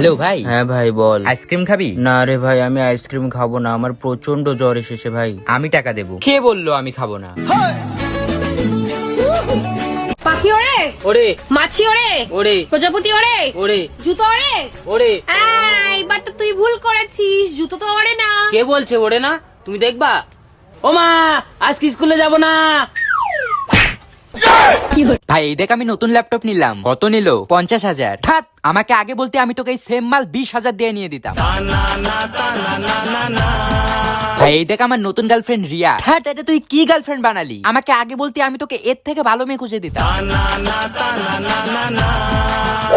Hello ভাই। হ্যাঁ ভাই বল। আইসক্রিম খাবি? না রে ভাই, আমি আইসক্রিম খাবো না, আমার প্রচন্ড জ্বর এসেছে ভাই। আমি টাকা দেবো। কে বললো আমি খাবো না? পাখি ওরে ওরে মাছি ওরে ওরে প্রজাপতি ওরে ওরে জুতো ওরে ওরে। এইবার তো তুই ভুল করেছিস, জুতো তো ওরে না। কে বলছে ওরে না? তুমি দেখবা। ও মা, আজকে স্কুলে যাব না। ভাই এই দেখ, আমি নতুন ল্যাপটপ নিলাম। কত নিল? 50,000। থাক, আমাকে আগে বলতে আমি তোকে এই সেম মাল 20,000 দিয়ে নিয়ে দিতাম। ভাই এই দেখ, আমার নতুন গার্লফ্রেন্ড রিয়া। হ্যাঁ, এটা তুই কি গার্লফ্রেন্ড বানালি? আমাকে আগে বলতে আমি তোকে এর থেকে ভালো মেয়ে খুঁজে দিতাম।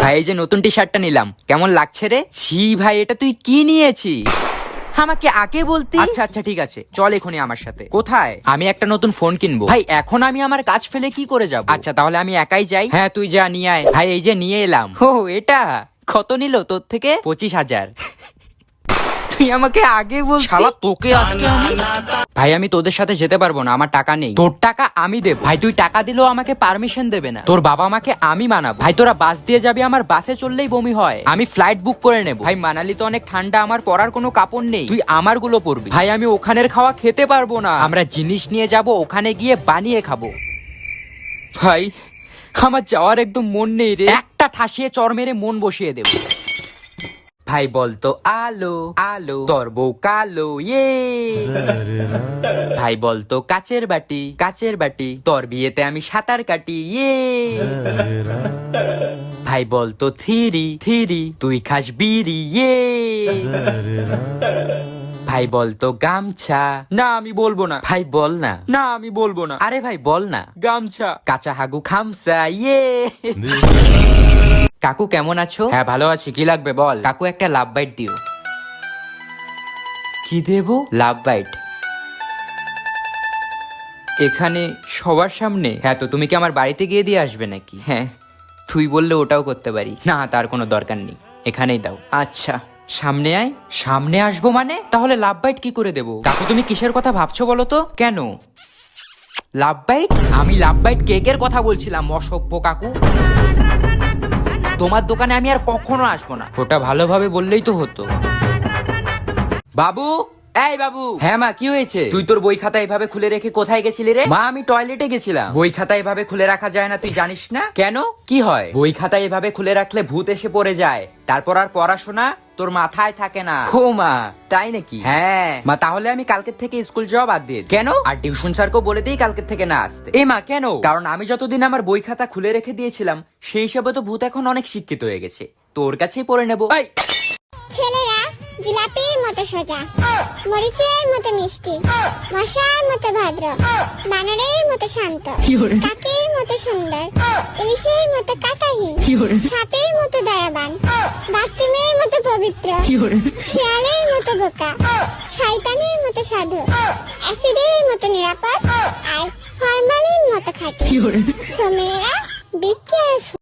ভাই এই যে নতুন টি শার্টটা নিলাম, কেমন লাগছে রে? ছি ভাই, এটা তুই কি নিয়েছিস? আমাকে আগে বলতি। আচ্ছা আচ্ছা ঠিক আছে, চল এখনই আমার সাথে। কোথায়? আমি একটা নতুন ফোন কিনবো। ভাই এখন আমি আমার কাজ ফেলে কি করে যাব? আচ্ছা তাহলে আমি একাই যাই। হ্যাঁ তুই যা, নিয়ে আয়। ভাই এই যে নিয়ে এলাম। ও এটা কত নিল তোর থেকে? 25,000। তুই আমাকে আগে বল। শালা তোকে আজকে আমি। ভাই আমি তোদের সাথে যেতে পারবো না, আমার টাকা নেই। তোর টাকা আমি দেব। ভাই তুই টাকা দিলেও আমাকে পারমিশন দেবে না। তোর বাবা মাকে আমি মানাবো। ভাই তোরা বাস দিয়ে যাবি, আমার বাসে চললেই বমি হয়। আমি ফ্লাইট বুক করে নেব। ভাই মানালি তো অনেক ঠান্ডা, আমার পরার কোনো কাপড় নেই। তুই আমার গুলো পরবি। ভাই আমি ওখানের খাওয়া খেতে পারবো না। আমরা জিনিস নিয়ে যাব, ওখানে গিয়ে বানিয়ে খাবো। ভাই আমার যাওয়ার একদম মন নেই রে। একটা ঠাসিয়ে চর মেরে মন বসিয়ে দেব। ভাই বলতো আলো আলো, তোর বউ কালো ইয়ে। ভাই বলতো কাচের বাটি কাচের বাটি, তোর বিয়েতে আমি সাঁতার কাটি ইয়ে। ভাই বলতো থিরি থিরি, তুই খাস বিড়ি ইয়ে। ভাই বলতো গামছা। না আমি বলবো না। ভাই বল না। না আমি বলবো না। আরে ভাই বল না। গামছা। কাঁচা হাগু খামসা ইয়ে। কাকু কেমন আছো? হ্যাঁ ভালো আছি, কি লাগবে বল। কাকু একটা লাভ বাইট দিও। কি দেবো? Love bite. এখানে সবার সামনে? হ্যাঁ তো তুমি কি আমার বাড়িতে গিয়ে দিয়ে আসবে নাকি? হ্যাঁ তুই বললে ওটাও করতে পারি। না তার কোনো দরকার নেই, এখানেই দাও। আচ্ছা সামনে আয়। সামনে আসবো মানে? তাহলে লাভ বাইট কি করে দেবো? কাকু তুমি কিসের কথা ভাবছো বলো তো? কেন লাভ বাইট? আমি লাভ বাইট কেকের কথা বলছিলাম, অসভ্য কাকু। তোমার দোকানে আমি আর কখনো আসবো না। ওটা ভালোভাবে বললেই তো হতো। বাবু, এই বাবু। হ্যাঁ মা কি হয়েছে? তুই তোর বই খাতা এভাবে খুলে রেখে কোথায় গেছিলি রে? মা আমি টয়লেটে গেছিলাম। বই খাতা এভাবে খুলে রাখা যায় না, তুই জানিস না? কেন কি হয়? বই খাতা এভাবে খুলে রাখলে ভূত এসে পড়ে যায়, তারপর আর পড়াশোনা তোর মাথায় থাকে না। ও মা তাই নাকি? হ্যাঁ মা, তাহলে আমি কালকের থেকে স্কুল যাওয়া বাদ দিয়ে। কেন? আর টিউশন স্যারকেও বলে দিই কালকের থেকে না আসতে। এ মা কেন? কারণ আমি যতদিন আমার বই খাতা খুলে রেখে দিয়েছিলাম, সেই হিসাবে তো ভূত এখন অনেক শিক্ষিত হয়ে গেছে, তোর কাছেই পড়ে নেবো। ছেলেরা জিলাপির মতো সোজা, মরিচের মতো মিষ্টি, মশার মতো ভদ্র, বানরের মতো শান্ত, কাকের মতো সুন্দর, ইলিশের মতো কাঁটাহীন, সাপের মতো দয়াবান, বাথরুমের মতো পবিত্র, শিয়ালের মতো বোকা, শয়তানের মতো সাধু, অ্যাসিডের মতো নিরাপদ, আর ফরমালিন মতো খাঁটি। সো মেয়েরা বি কেয়ারফুল।